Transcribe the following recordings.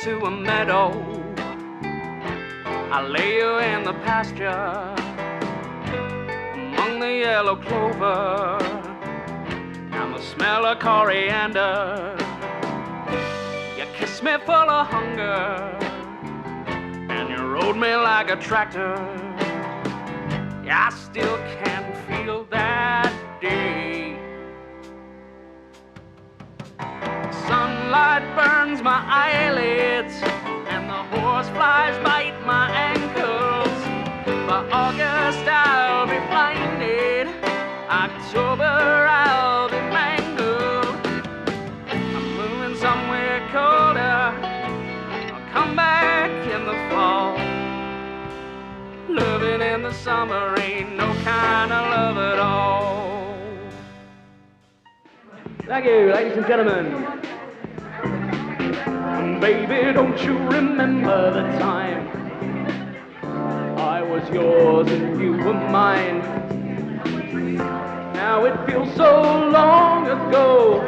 to a meadow. I lay you in the pasture among the yellow clover and the smell of coriander. You kissed me full of hunger and you rode me like a tractor. I still can feel that day. Sunlight burns my eyelids and the horseflies bite my ankles. By August I'll be blinded, October I'll be mangled. I'm moving somewhere colder, I'll come back in the fall. Loving in the summer ain't no kind of love at all. Thank you, ladies and gentlemen. Baby, don't you remember the time I was yours and you were mine? Now it feels so long ago,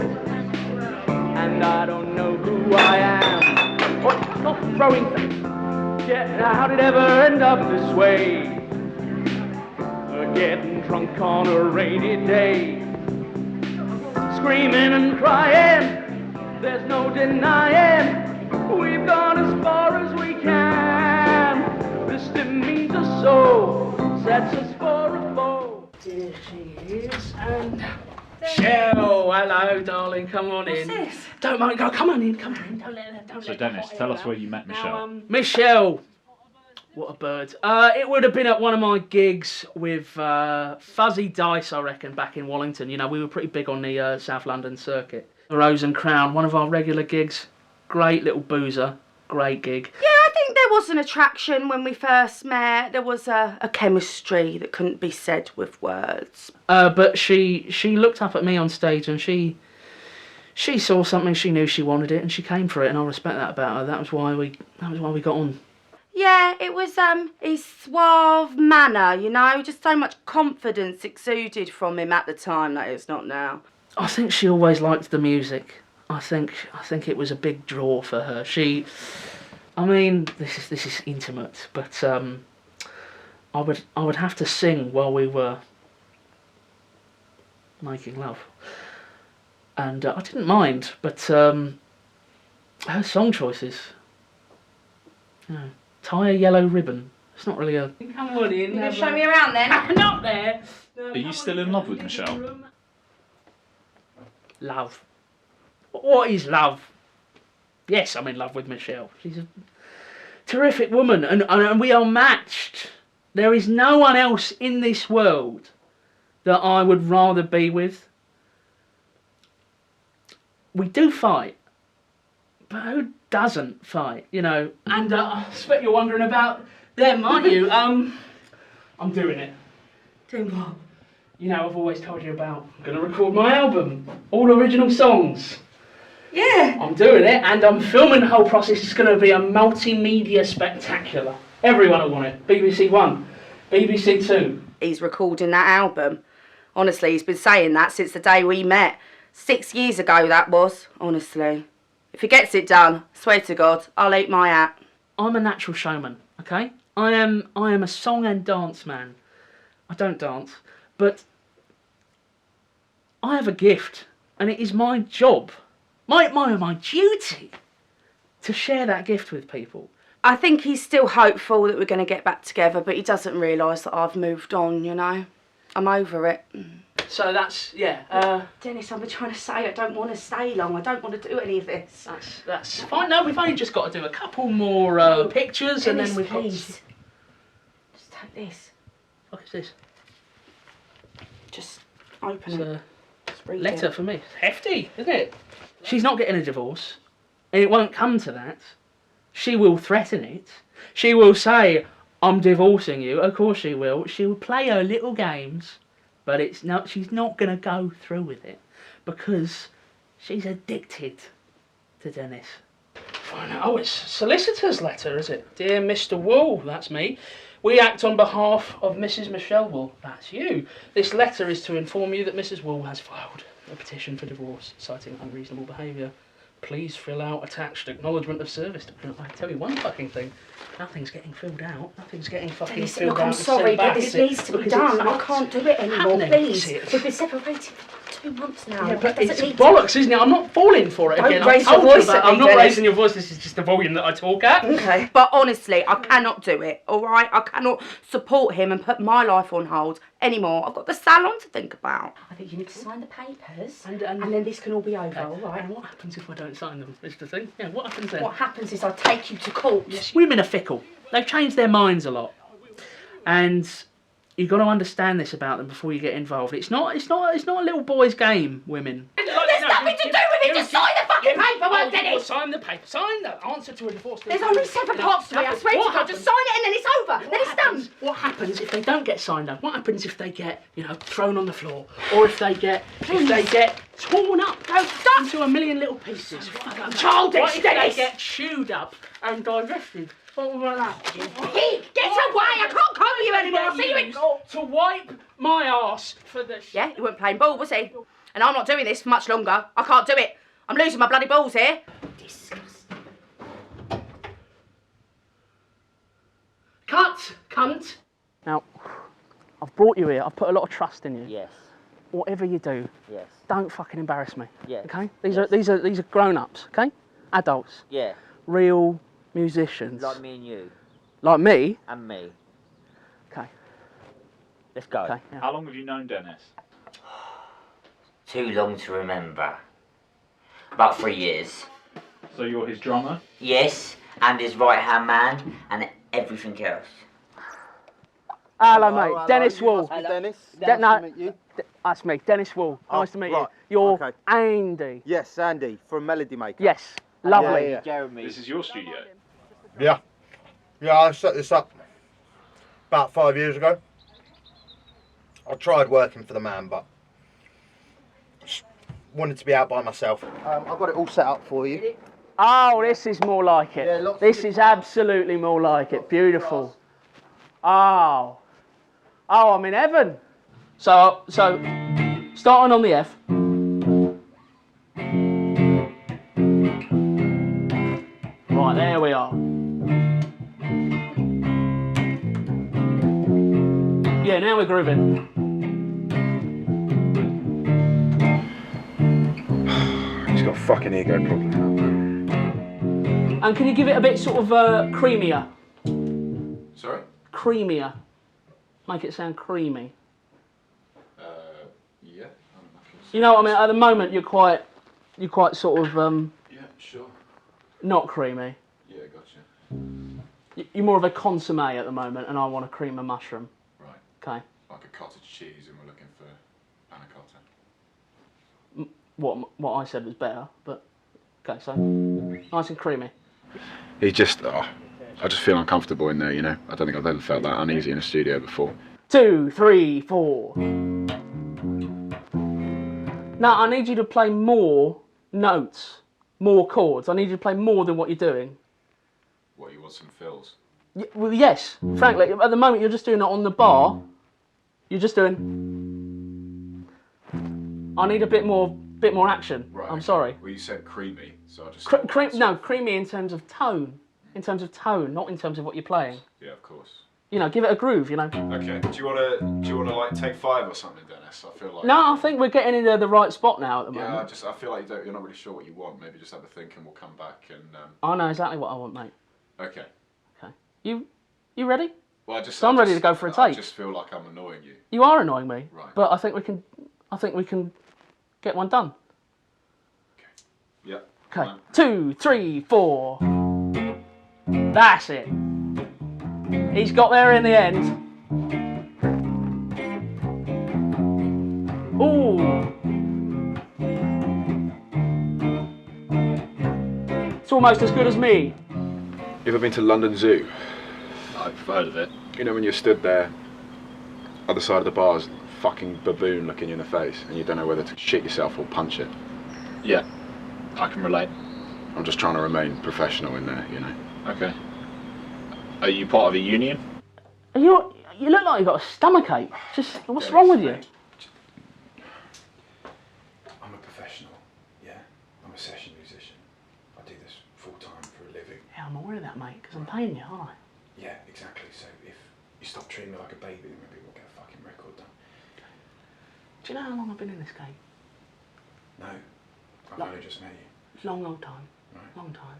and I don't know who I am. Oh, stop throwing things. Yeah, how did it ever end up this way? Getting drunk on a rainy day, screaming and crying, there's no denying we've gone as far as we can. This demeans us so, sets us for a foe. Here she is, and Michelle, hello darling, come on in. What's this? Don't mind, go, come on in, don't let her. So Dennis, tell us where you met Michelle. Now, Michelle, what a bird. It would have been at one of my gigs with Fuzzy Dice, I reckon, back in Wallington. You know, we were pretty big on the South London circuit. The Rose and Crown, one of our regular gigs. Great little boozer, great gig. Yeah, I think there was an attraction when we first met. There was a chemistry that couldn't be said with words. But she looked up at me on stage and she saw something, she knew she wanted it and she came for it, and I respect that about her. That was why we got on. Yeah, it was his suave manner, you know, just so much confidence exuded from him at the time that it's not now. I think she always liked the music. I think it was a big draw for her. I mean, this is intimate, but I would have to sing while we were making love, and I didn't mind. But her song choices, you know, tie a yellow ribbon. It's not really a. Come on in. You gonna show me around then? Not there. Are you still in love with Michelle? Love. What is love? Yes, I'm in love with Michelle. She's a terrific woman, and we are matched. There is no one else in this world that I would rather be with. We do fight, but who doesn't fight, you know? And I expect you're wondering about them, aren't you? I'm doing it. Doing what? You know, I've always told you about, I'm going to record my album, all original songs. Yeah. I'm doing it, and I'm filming the whole process. It's going to be a multimedia spectacular. Everyone will want it. BBC One, BBC Two. He's recording that album. Honestly, he's been saying that since the day we met. 6 years ago, that was, honestly. If he gets it done, swear to God, I'll eat my hat. I'm a natural showman, okay? I am a song and dance man. I don't dance, but I have a gift, and it is my job, my duty, to share that gift with people. I think he's still hopeful that we're going to get back together, but he doesn't realise that I've moved on, you know? I'm over it. So that's, yeah. Dennis, I've been trying to say I don't want to stay long. I don't want to do any of this. That's fine. No, we've only just got to do a couple more pictures, Dennis, and then we've please. got... Just take this. What is this? Just open It's it. a Just read letter it. for me. It's hefty, isn't it? She's not getting a divorce, and it won't come to that. She will threaten it. She will say, I'm divorcing you. Of course she will. She will play her little games, but she's not going to go through with it because she's addicted to Dennis. Oh, it's a solicitor's letter, is it? Dear Mr. Wool, that's me. We act on behalf of Mrs. Michelle Wool, that's you. This letter is to inform you that Mrs. Wool has filed a petition for divorce, citing unreasonable behaviour Please fill out attached acknowledgement of service. I tell you one fucking thing. Nothing's getting filled out. Nothing's getting fucking Dennis, filled look, out. I'm and sorry, sent back, but this is it? needs to be Because done. it's I not can't do it anymore, happening, please. is it? We've been separated for 2 months now. Yeah, but It doesn't it's need to- bollocks, isn't it? I'm not falling for it Don't again. raise I've told your you voice that. at me, I'm not Dennis. raising your voice. This is just the volume that I talk at. Okay. But honestly, I cannot do it, all right? I cannot support him and put my life on hold anymore. I've got the salon to think about. I think you need to sign the papers, and then this can all be over, all right? And what happens if I don't sign them? Is the thing. Yeah, what happens then? What happens is I take you to court. Yes, women are fickle. They've changed their minds a lot, and you've got to understand this about them before you get involved. It's not a little boy's game, women. There's nothing to do with it. Just sign the fucking paperwork, Dennis. Sign the paper. Sign the answer to a divorce. There's only 7 parts to it. I swear to God, just sign it and then it's over. Then it's done. What happens if they don't get signed up? What happens if they get, thrown on the floor, or if they get torn up, into a million little pieces? Childish, What if Dennis. they get chewed up and digested? Something like that. Pig, get away! I can't cover you anymore. I'll see you in court. To wipe my arse for the. Yeah, he wasn't playing ball, was he? And I'm not doing this for much longer. I can't do it. I'm losing my bloody balls here. Disgusting. Cut, cunt. Now, I've brought you here. I've put a lot of trust in you. Yes. Whatever you do, Yes. don't fucking embarrass me. Yes. Okay? These are grown-ups. Okay? Adults. Yeah. Real musicians. Like me and you. Like me. And me. Okay. Let's go. Okay. Yeah. How long have you known Dennis? Too long to remember. About 3 years. So you're his drummer? Yes, and his right-hand man, and everything else. Hello, mate. Dennis Wall. Dennis. No, Nice to meet you. That's me, Dennis Wall. Nice to meet right. you. You're Okay. Andy. Yes, Andy from Melody Maker. Yes. Lovely. Yeah. Jeremy. This is your studio? Yeah. Yeah, I set this up about 5 years ago. I tried working for the man, but just wanted to be out by myself. I've got it all set up for you. Oh, this is more like it. Yeah, lots of This good is absolutely more like it. Beautiful. Oh, I'm in heaven. So starting on the F. Right, there we are. Yeah, now we're grooving. He's got a fucking ego problem. And can you give it a bit sort of creamier? Sorry? Creamier. Make it sound creamy. Yeah. You know what I mean? At the moment, you're quite sort of Yeah, sure. not creamy. Yeah, gotcha. You're more of a consomme at the moment, and I want a cream of mushroom. Right. Okay. Like a cottage cheese, and we're looking for panna cotta. What I said was better, but okay. So nice and creamy. He just, I just feel uncomfortable in there, you know. I don't think I've ever felt that uneasy in a studio before. 2, 3, 4. Now I need you to play more notes, more chords. I need you to play more than what you're doing. What, you want some fills? Well, yes. Frankly, at the moment you're just doing it on the bar. You're just doing. I need a bit more action. Right. I'm okay. sorry. Well, you said creamy, so I just... Creamy in terms of tone. In terms of tone, not in terms of what you're playing. Yeah, of course. You know, give it a groove, you know. Okay. Do you wanna like take 5 or something, Dennis? I feel like... No, I think we're getting into the right spot now at the Yeah, moment. I feel like you're not really sure what you want. Maybe just have a think and we'll come back and... I know exactly what I want, mate. Okay. Okay. You ready? Well, I'm ready to go for a I take. just feel like I'm annoying you. You are annoying me. Right. But I think we can get one done. Yeah. Okay. Fine. 2, 2, 3, 4. That's it. He's got there in the end. Ooh. It's almost as good as me. You ever been to London Zoo? I've heard of it. You know when you're stood there, other side of the bars, fucking baboon looking you in the face, and you don't know whether to shit yourself or punch it? Yeah, I can relate. I'm just trying to remain professional in there, you know. Okay. Are you part of a union? You look like you've got a stomachache. Just what's wrong with you? I'm a professional, yeah. I'm a session musician. that, mate, because I'm paying you, aren't I? Yeah, exactly. So if you stop treating me like a baby, then maybe we'll get a fucking record done. Do you know how long I've been in this game? No, I've Like- only just met you. Long, long time. Right. Long time.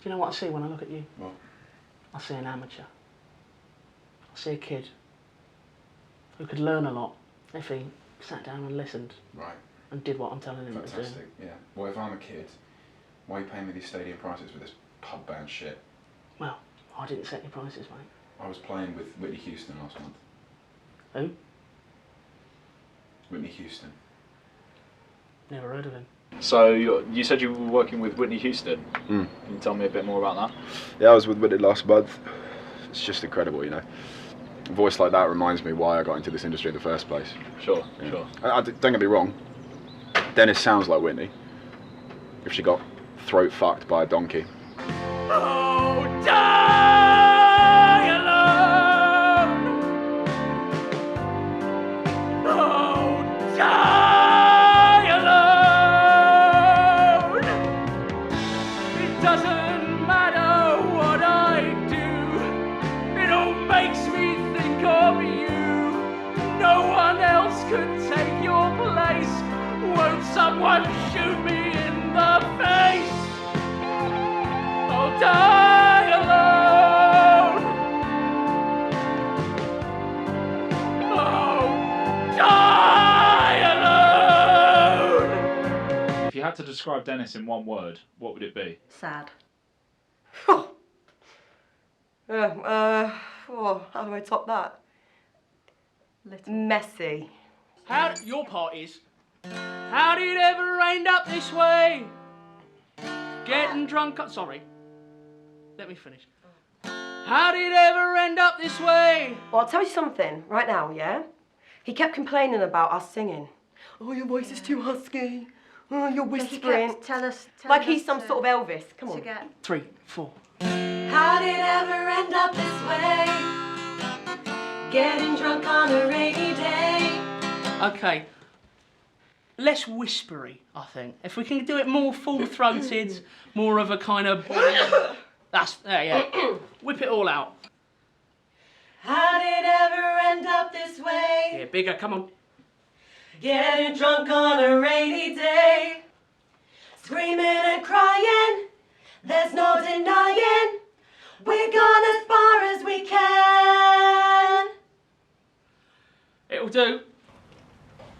Do you know what I see when I look at you? What? I see an amateur. I see a kid who could learn a lot if he sat down and listened Right. and did what I'm telling him to do. Fantastic. Yeah. Well, if I'm a kid, why are you paying me these stadium prices for this pub band shit? Well, I didn't set your prices, mate. I was playing with Whitney Houston last month. Who? Whitney Houston. Never heard of him. So you said you were working with Whitney Houston. Mm. Can you tell me a bit more about that? Yeah, I was with Whitney last month. It's just incredible, you know. A voice like that reminds me why I got into this industry in the first place. Sure, Yeah. sure. Don't get me wrong. Dennis sounds like Whitney. If she got throat fucked by a donkey. Oh, die alone! Oh, die alone! It doesn't matter what I do, it all makes me think of you. No one else could take your place. Won't someone shoot me in the face? Oh, die alone! Oh, die alone! If you had to describe Dennis in one word, what would it be? Sad. Oh, how do I top that? Messy. Your part is, how did it ever end up this way? Getting drunk. Sorry. Let me finish. How did it ever end up this way? Well, I'll tell you something right now, yeah? He kept complaining about us singing. Oh, your voice is too husky. Oh, you're whispering. Tell us Like he's some sort of Elvis. Come on. 3, 4. How did it ever end up this way? Getting drunk on a rainy day. Okay. Less whispery, I think. If we can do it more full-throated, more of a kind of... yeah. Whip it all out. How did it ever end up this way? Yeah, bigger, come on. Getting drunk on a rainy day. Screaming and crying. There's no denying. We're gone as far as we can. It'll do.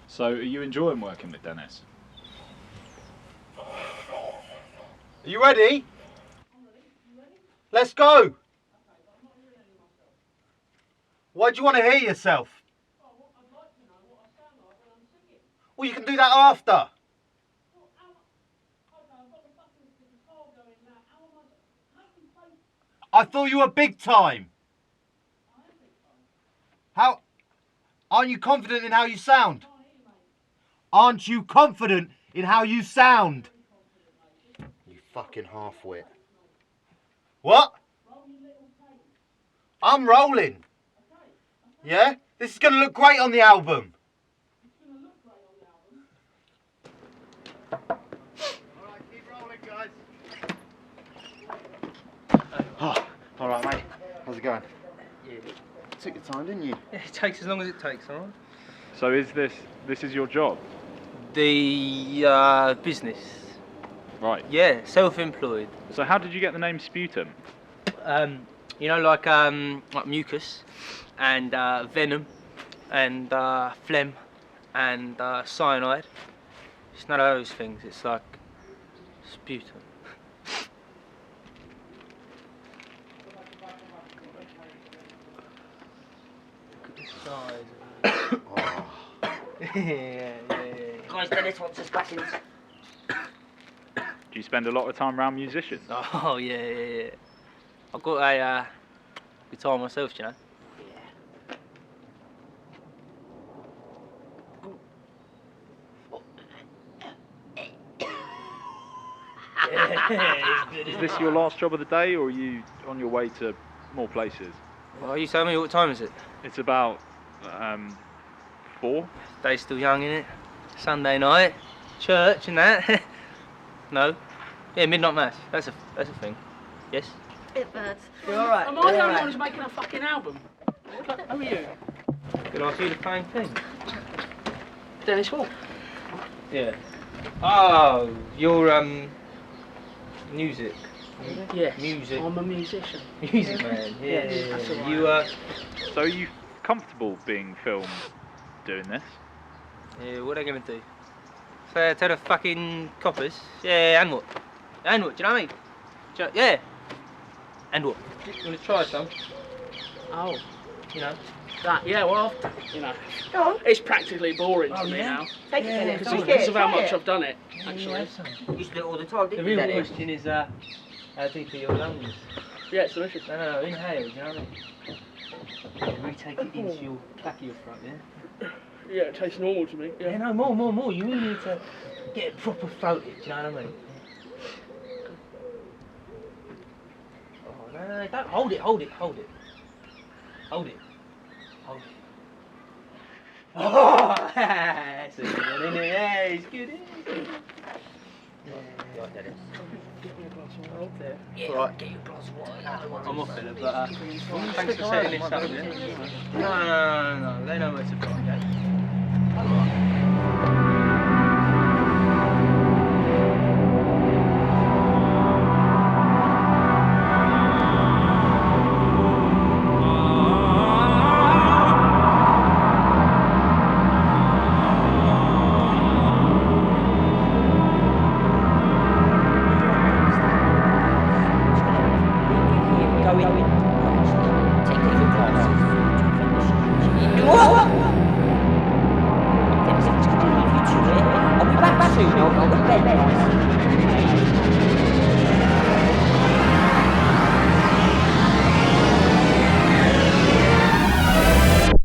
So are you enjoying working with Dennis? Are you ready? Let's go. Why do you want to hear yourself? Well, you can do that after. I thought you were big time. How? Aren't you confident in how you sound? Aren't you confident in how you sound? You fucking half-wit. What? I'm rolling. Yeah? This is going to look great on the album. Alright, keep rolling, guys. Oh, alright, mate. How's it going? Yeah. Took your time, didn't you? It takes as long as it takes, alright? So is this is your job? The business. Right. Yeah, self-employed. So how did you get the name Sputum? You know, like mucus and venom and phlegm and cyanide. It's none of those things. It's like sputum. Look at the size of it. yeah. Guys, Dennis wants his questions. Do you spend a lot of time around musicians? Oh yeah. I've got a guitar myself, you know. Is this your last job of the day, or are you on your way to more places? Well, you tell me, what time is it? It's about 4. Day's still young, innit? Sunday night, church and that. No. Yeah, midnight mass. That's a thing. Yes. It burns. You're alright. Am I the only one who's making a fucking album? Who are you? Can I see the same thing? Dennis Wolf. Yeah. Oh, you're music. Yes. Music. I'm a musician. Music man. Yeah. That's all right. You So are you comfortable being filmed doing this? Yeah, what are they gonna do? So tell the fucking coppers. Yeah, and what? And what? Do you know what I mean? Yeah. And what? You wanna try some? Oh. You know. That, yeah, well, you know, Go on. it's practically boring to me yeah? now. Take it, Dennis. Because of how much I've done it, actually. You used to do it all the time, The didn't you, real Dennis? question is, how deep are your lungs? Yeah, it's delicious. No, inhale, do you know what I mean? Really take it into your back of your throat, yeah? Yeah, it tastes normal to me. Yeah, no, more. You really need to get it proper floated, do you know what I mean? Oh, no, don't hold it. Hold it. Oh, that's a good one, isn't it? Yeah, it's good, isn't it? Yeah, Dennis. Give me a glass of water there. Yeah, Right. get you a glass of water. I'm off it, but thanks for setting this up, yeah? No. They know where to find you.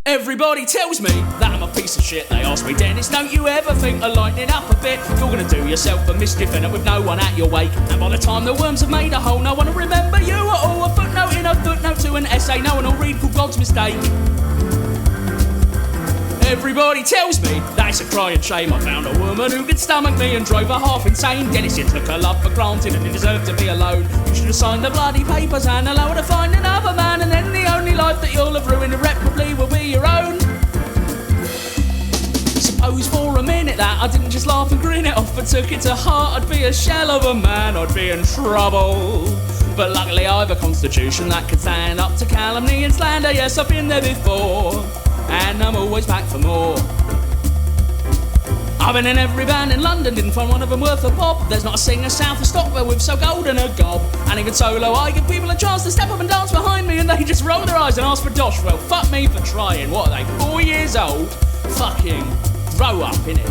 Everybody tells me that I'm a piece of shit. They ask me, Dennis, don't you ever think of lightening up a bit? You're gonna do yourself a mischief in it with no one at your wake. And by the time the worms have made a hole, no one will remember you at all. A footnote in a footnote to an essay no one will read called God's Mistake. Everybody tells me that it's a crying shame I found a woman who could stomach me and drove her half insane. Dennis, you took her love for granted and you deserve to be alone. You should have signed the bloody papers and allow her to find another man, and then the only life that you'll have ruined irreparably will be your own. Suppose for a minute that I didn't just laugh and grin it off, but took it to heart. I'd be a shell of a man, I'd be in trouble. But luckily I've a constitution that can stand up to calumny and slander. Yes, I've been there before, and I'm always back for more. I've been in every band in London, didn't find one of them worth a pop. There's not a singer south of Stockwell with so golden a gob. And even solo, I give people a chance to step up and dance behind me, and they just roll their eyes and ask for dosh. Well, fuck me for trying. What are they, 4 years old? Fucking grow up, innit?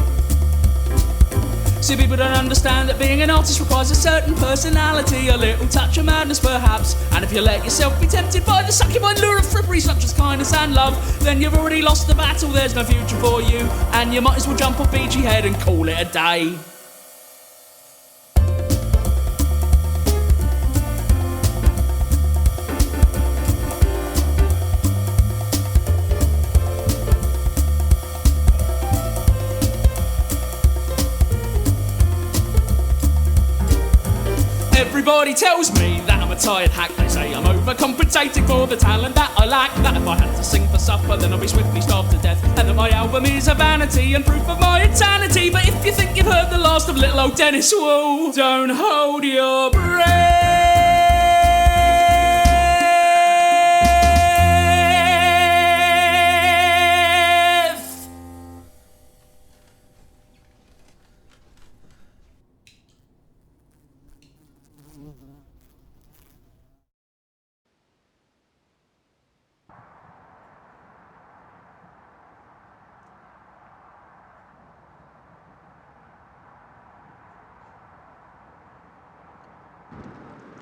See, people don't understand that being an artist requires a certain personality, a little touch of madness perhaps. And if you let yourself be tempted by the succumbing lure of frippery such as kindness and love, then you've already lost the battle, there's no future for you, and you might as well jump off Beachy Head and call it a day. Everybody tells me that I'm a tired hack. They say I'm overcompensating for the talent that I lack. That if I had to sing for supper, then I'll be swiftly starved to death. And that my album is a vanity and proof of my insanity. But if you think you've heard the last of little old Dennis Wu, don't hold your breath.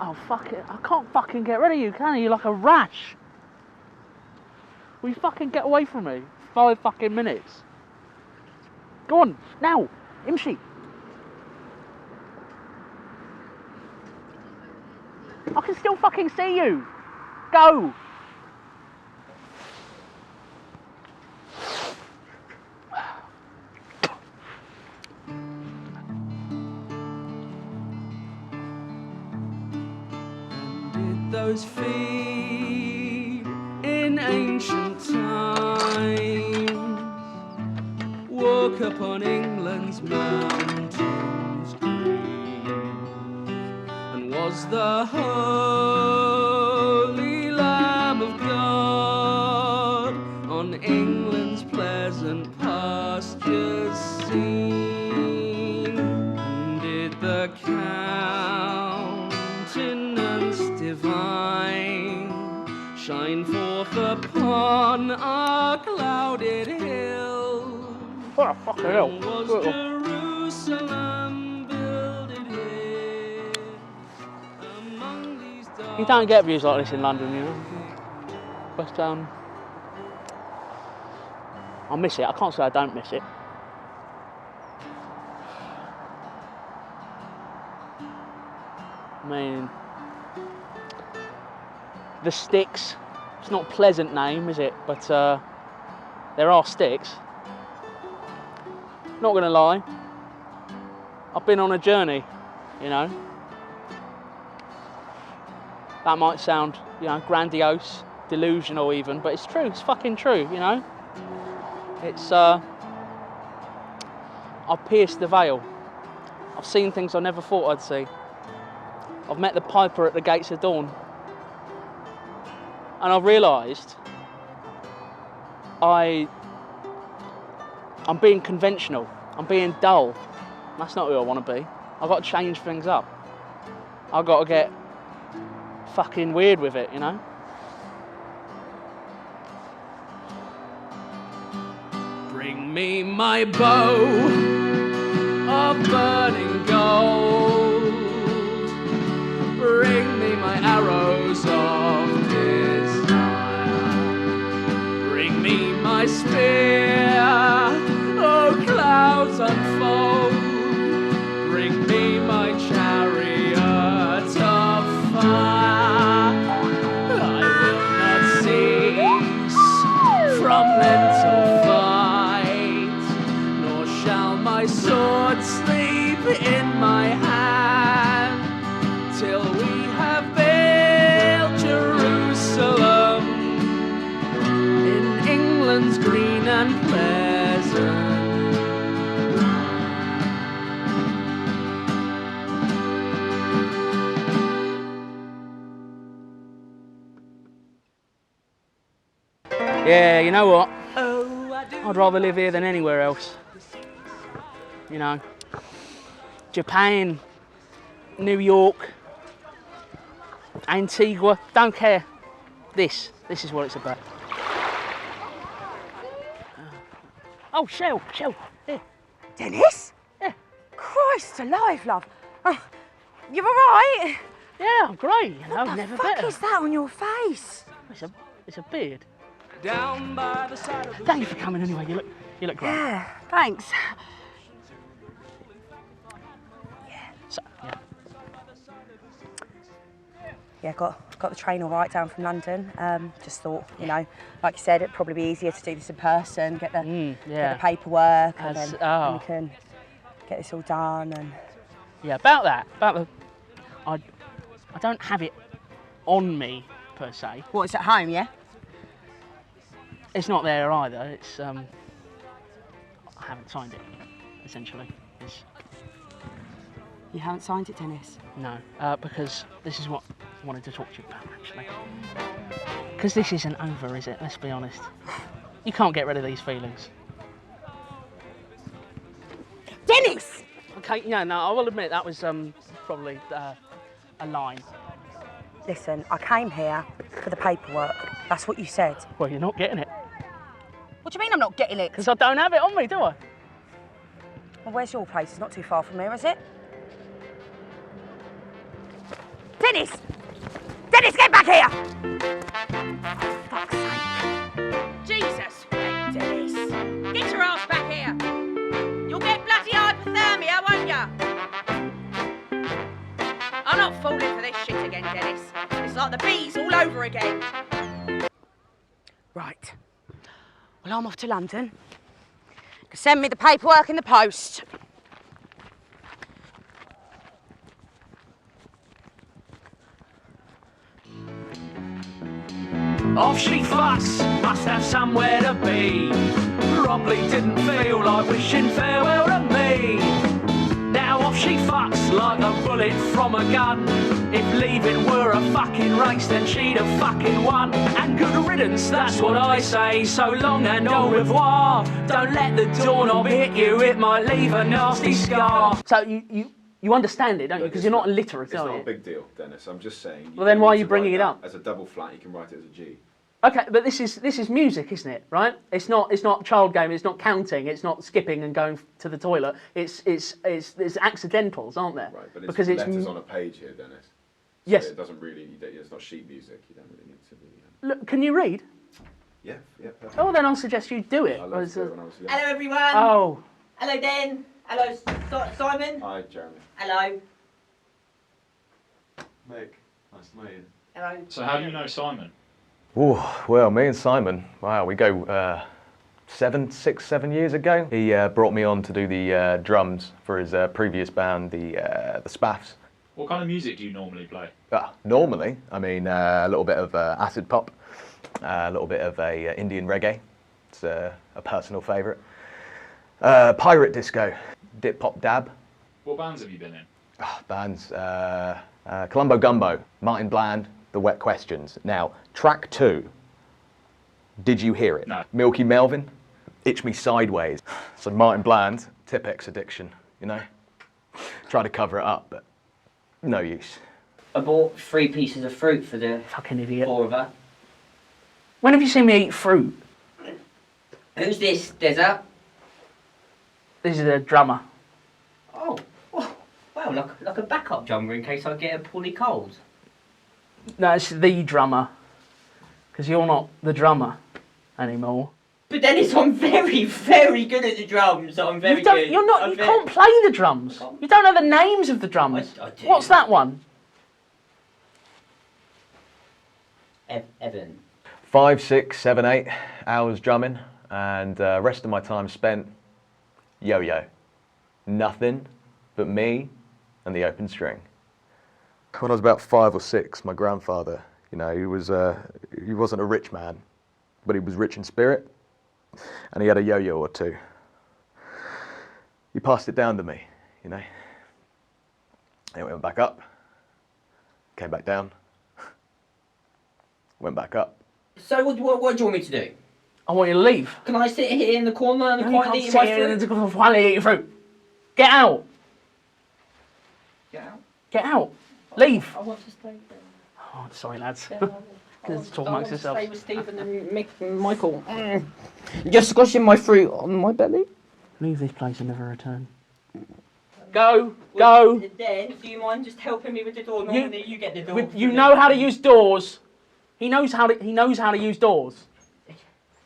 Oh, fuck it. I can't fucking get rid of you, can I? You're like a rash. Will you fucking get away from me? 5 fucking minutes. Go on, now. Imshi. I can still fucking see you. Go. those feet in ancient times, walk upon England's mountains green, and was the holy Lamb of God on England's pleasant pastures seen, and did the countenance divine shine forth upon our clouded hill. What a fucking hell. Was Jerusalem builded here among these dark... You don't get views like this in London, you know. But I miss it. I can't say I don't miss it. I mean, the Sticks. It's not a pleasant name, is it? But there are sticks. Not gonna lie, I've been on a journey, you know. That might sound, you know, grandiose, delusional even, but it's true, it's fucking true, you know. It's, I've pierced the veil. I've seen things I never thought I'd see. I've met the piper at the gates of dawn. And I've realised I'm being conventional. I'm being dull. That's not who I want to be. I've got to change things up. I've got to get fucking weird with it, you know? Bring me my bow of burning gold. Bring me my arrows of desire. Bring me my spear, oh clouds unfold. Bring me my chariot of fire. I will not cease from mental fight, nor shall my sword sleep in my hand, till we have built Jerusalem in England's green and pleasant. Yeah, you know what? I'd rather live here than anywhere else. You know, Japan, New York, Antigua, don't care. This is what it's about. Oh, Shell, here. Dennis? Yeah. Christ alive, love. Oh, you all right? Yeah, I'm great, you know, What never the fuck better. is that on your face? It's a beard. Down by the side of the Thank you for coming anyway, you look great. Yeah, thanks. So, yeah. Yeah, got the train all right down from London. Just thought, you know, like you said, it'd probably be easier to do this in person, get the paperwork, and then we can get this all done. And yeah, about the, I don't have it on me per se. What, it's at home, yeah? It's not there either. It's I haven't signed it. Essentially, You haven't signed it, Dennis? No, because this is what I wanted to talk to you about, actually. Because this isn't over, is it? Let's be honest. You can't get rid of these feelings. Dennis! Okay, yeah, no, I will admit that was probably a line. Listen, I came here for the paperwork. That's what you said. Well, you're not getting it. What do you mean I'm not getting it? Because I don't have it on me, do I? Well, where's your place? It's not too far from here, is it? Dennis! Dennis, get back here! Oh, fuck's sake. Jesus, Dennis. Get your ass back here. You'll get bloody hypothermia, won't ya? I'm not falling for this shit again, Dennis. It's like the bees all over again. Right. Well, I'm off to London. Send me the paperwork in the post. Off she fucks, must have somewhere to be. Probably didn't feel like wishing farewell to me. Now off she fucks like a bullet from a gun. If leaving were a fucking race, then she'd have fucking won. And good riddance, that's what I say. So long and au revoir. Don't let the doorknob hit you, it might leave a nasty scar. So you understand it, don't you? Because you're not illiterate, It's are not you? a big deal, Dennis. I'm just saying. Well, then why are you bringing it up? As a double flat, you can write it as a G. Okay, but this is music, isn't it? Right? It's not child game. It's not counting. It's not skipping and going to the toilet. It's accidentals, aren't there? Right, but because it's letters on a page here, Dennis. So yes. It doesn't really. It's not sheet music. You don't really need to be. Look, can you read? Yeah. Perfect. Oh, then I'll suggest you do it. I learned to do it when I was young. Hello, everyone. Oh. Hello, Dan. Hello, Simon. Hi, Jeremy. Hello. Mick, nice to meet you. Hello. So how do you know Simon? Oh, well, me and Simon, wow, we go 6, 7 years ago. He brought me on to do the drums for his previous band, the Spaffs. What kind of music do you normally play? Normally, I mean, a little bit of acid pop, a little bit of Indian reggae. It's a personal favourite. Pirate disco, dip pop dab. What bands have you been in? Bands, Columbo Gumbo, Martin Bland, The Wet Questions. Now, track 2, did you hear it? No. Milky Melvin, Itch Me Sideways. So Martin Bland, Tipex addiction, you know? Try to cover it up, but no use. I bought 3 pieces of fruit for the fucking idiot. 4 of her. When have you seen me eat fruit? Who's this, Dezza? This is the drummer. Oh, well, like a backup drummer in case I get a poorly cold. No, it's the drummer. Because you're not the drummer anymore. But Dennis, I'm very, very good at the drums. I'm very good. You're not. You can't play the drums. You don't know the names of the drums. I do. What's that one? Evan. 5, 6, 7, 8 hours drumming, and rest of my time spent yo-yo. Nothing but me and the open string. When I was about 5 or 6, my grandfather, you know, he wasn't a rich man, but he was rich in spirit, and he had a yo-yo or 2. He passed it down to me, you know. And it went back up, came back down, went back up. So what do you want me to do? I want you to leave. Can I sit here in the corner and quietly eat sit my here fruit? and quietly eat your fruit. Get out. Get out? Get out. Leave. I want to stay there. Oh, sorry, lads. I Because talk want amongst to yourselves. stay with Stephen and Mick and Michael. Just squashing my fruit on my belly. Leave this place and never return. Go. Go. Then, do you mind just helping me with the door? Normally you get the door. You know how to use doors. He knows how to use doors.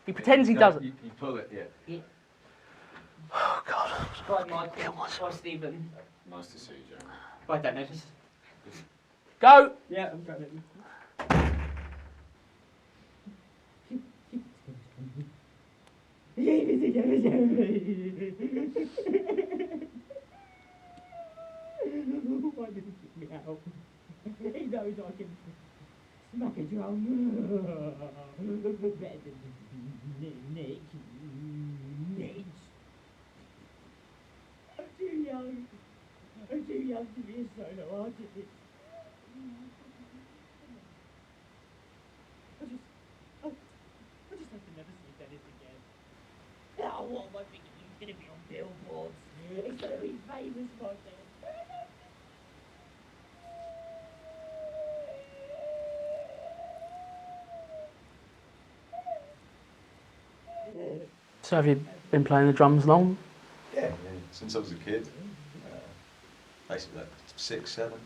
He pretends he doesn't. You pull it, yeah. Oh God. Right, Michael. Bye, Stephen. Nice to see you, Jeremy. Bye, Dennis. Go. Yeah, I'm going. Why did he kick me out? He knows I can smack a drum better than Nick. I'm too young. I'm too young to be a solo artist. I just hope to never see Dennis again. Oh, what am I thinking? He's going to be on billboards. He's going to be famous by then. So have you been playing the drums long? Yeah, since I was a kid. Basically like 6, 7.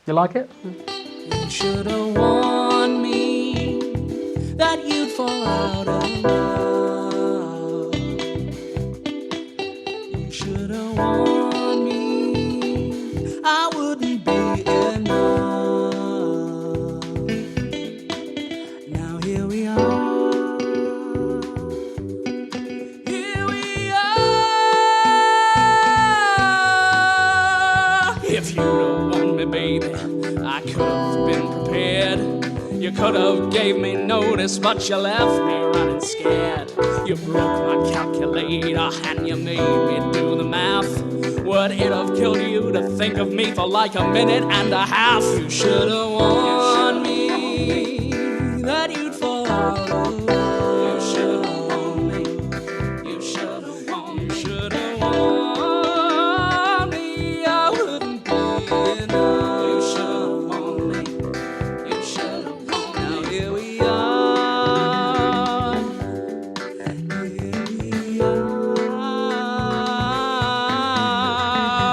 You like it? You should have warned me that you'd fall out of love. You should have warned me I wouldn't be enough. Now here we are. Here we are. If you don't want me, baby, I could have been prepared. You could have gave me notice, but you left me running scared. You broke my calculator and you made me do the math. Would it have killed you to think of me for like a minute and a half? You should have warned me that you'd fall out of love. You should have warned me. You should have warned me. You should have warned me I wouldn't be enough. You should have warned me. You should have warned me. Now here we are.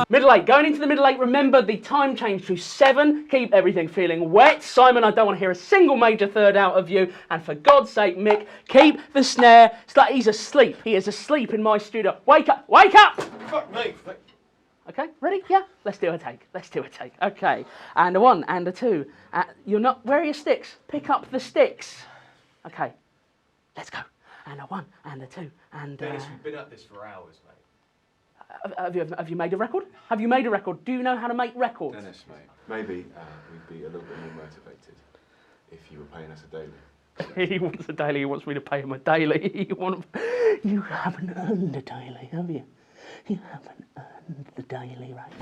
Middle eight, going into the middle eight, remember the time change to 7. Keep everything feeling wet. Simon, I don't want to hear a single major third out of you. And for God's sake, Mick, keep the snare. It's like he's asleep. He is asleep in my studio. Wake up, wake up! Fuck me. Okay, ready? Yeah, let's do a take. Let's do a take. Okay, and a 1 and a 2. You're not, where are your sticks? Pick up the sticks. Okay, let's go. And a 1 and a 2 and. Dennis, we've been at this for hours, mate. Have you made a record? Have you made a record? Do you know how to make records? Dennis, mate, maybe we'd be a little bit more motivated if you were paying us a daily. He wants a daily. He wants me to pay him a daily. You haven't earned a daily, have you? You haven't earned the daily, right?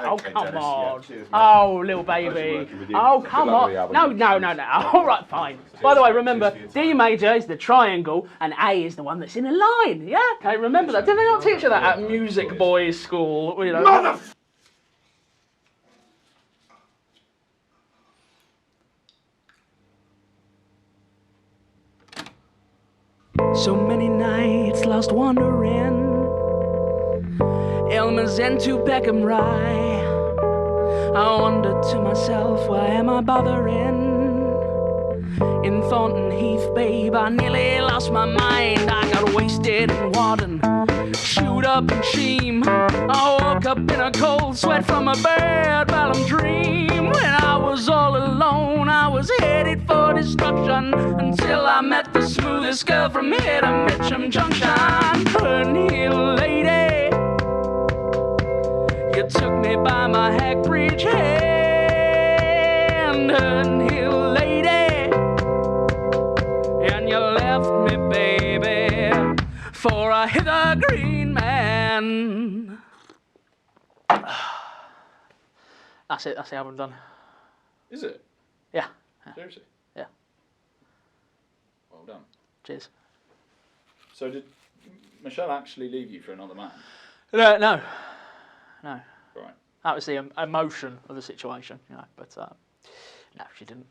Oh, Okay, come Dennis, on. yeah, cheers, mate. Oh, little Pleasure baby. working with you. Oh, Good come luck on. with the album. No. All right, fine. By the way, remember, D major is the triangle and A is the one that's in a line. Yeah? Okay, remember that. Did they not teach you that at Music Boys School? You know? Mother... So many nights lost wandering, Elmer's into Peckham Rye. I wondered to myself, why am I bothering? In Thornton Heath, babe, I nearly lost my mind. I got wasted in Warden, chewed up in Cheam. I woke up in a cold sweat from a bad Ballum dream. When I was all alone, I was headed for destruction, until I met the smoothest girl from here to Mitcham Junction. Hill lady, you took me by my hack bridge hand. Hill lady, and you left me, baby, for a hither green man. That's it, that's the album done. Is it? Yeah. Seriously? Yeah. Well done. Cheers. So did Michelle actually leave you for another man? No. Right. That was the emotion of the situation, you know, but no, she didn't.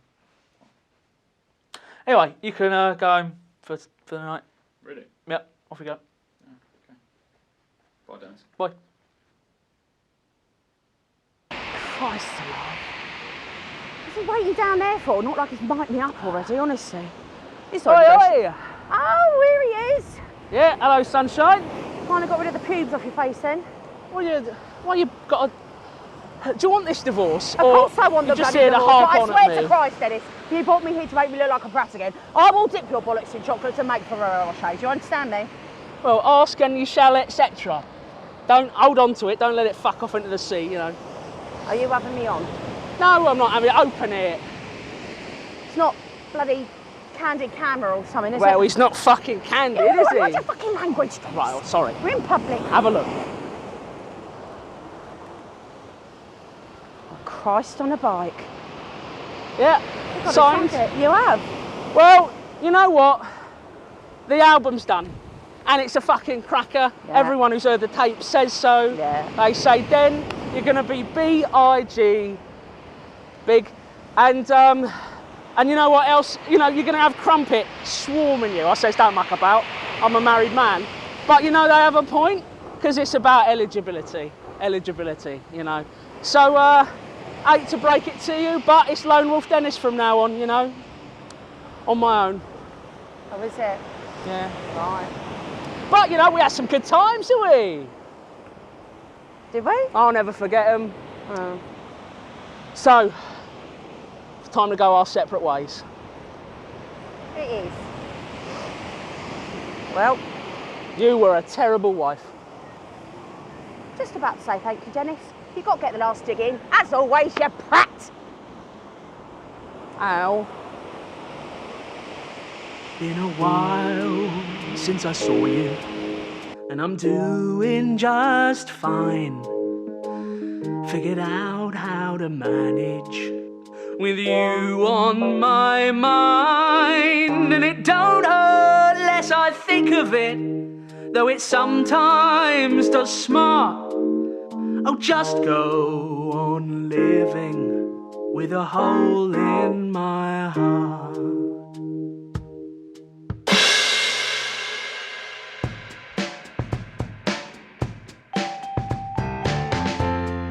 Anyway, you can go home for the night. Really? Yep, off we go. Yeah, okay. Bye, Dennis. Bye. Christ alive. What's he waiting down there for? Not like he's mic'd me up already, honestly. It's Oi, oi! Oh, here he is. Yeah, hello, sunshine. Finally got rid of the pubes off your face then. Why you got a... Do you want this divorce? Of course I want the just bloody here to divorce, harp but on I at swear me? to Christ, Dennis, you brought me here to make me look like a brat again. I will dip your bollocks in chocolate and make Ferrero Rocher. Do you understand me? Well, ask and you shall, etc. Don't hold on to it. Don't let it fuck off into the sea, you know. Are you having me on? No, I'm not having it. Open it. It's not bloody candid camera or something, is it? Well, he's not fucking candid, is he? What's your fucking language, Dennis? Right, oh, sorry. We're in public. Have a look. Oh, Christ on a bike. Yeah, You've signed. it. You have. Well, you know what? The album's done. And it's a fucking cracker. Yeah. Everyone who's heard the tape says so. Yeah. They say, Den, you're going to be B-I-G, big. And you know what else? You know, you're going to have Crumpet swarming you. I says, don't muck about. I'm a married man. But, you know, they have a point, because it's about eligibility, you know. So, hate to break it to you, but it's Lone Wolf Dennis from now on, you know. On my own. Oh, is it? Yeah. Right. But, you know, we had some good times, didn't we? Did we? I'll never forget them. So, it's time to go our separate ways. It is. Well, you were a terrible wife. Just about to say thank you, Dennis. You've got to get the last dig in. As always, you prat. Ow. Been a while since I saw you, and I'm doing just fine. Figured out how to manage with you on my mind, and it don't hurt less I think of it, though it sometimes does smart. Oh, just go on living with a hole in my heart.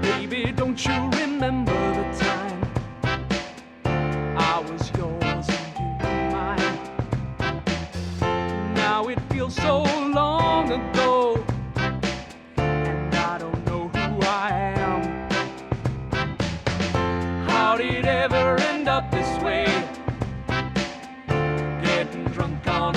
Baby, don't you remember the time I was yours and you were mine? Now it feels so long ago, and I don't know who I am. How did it ever end up this way? Getting drunk on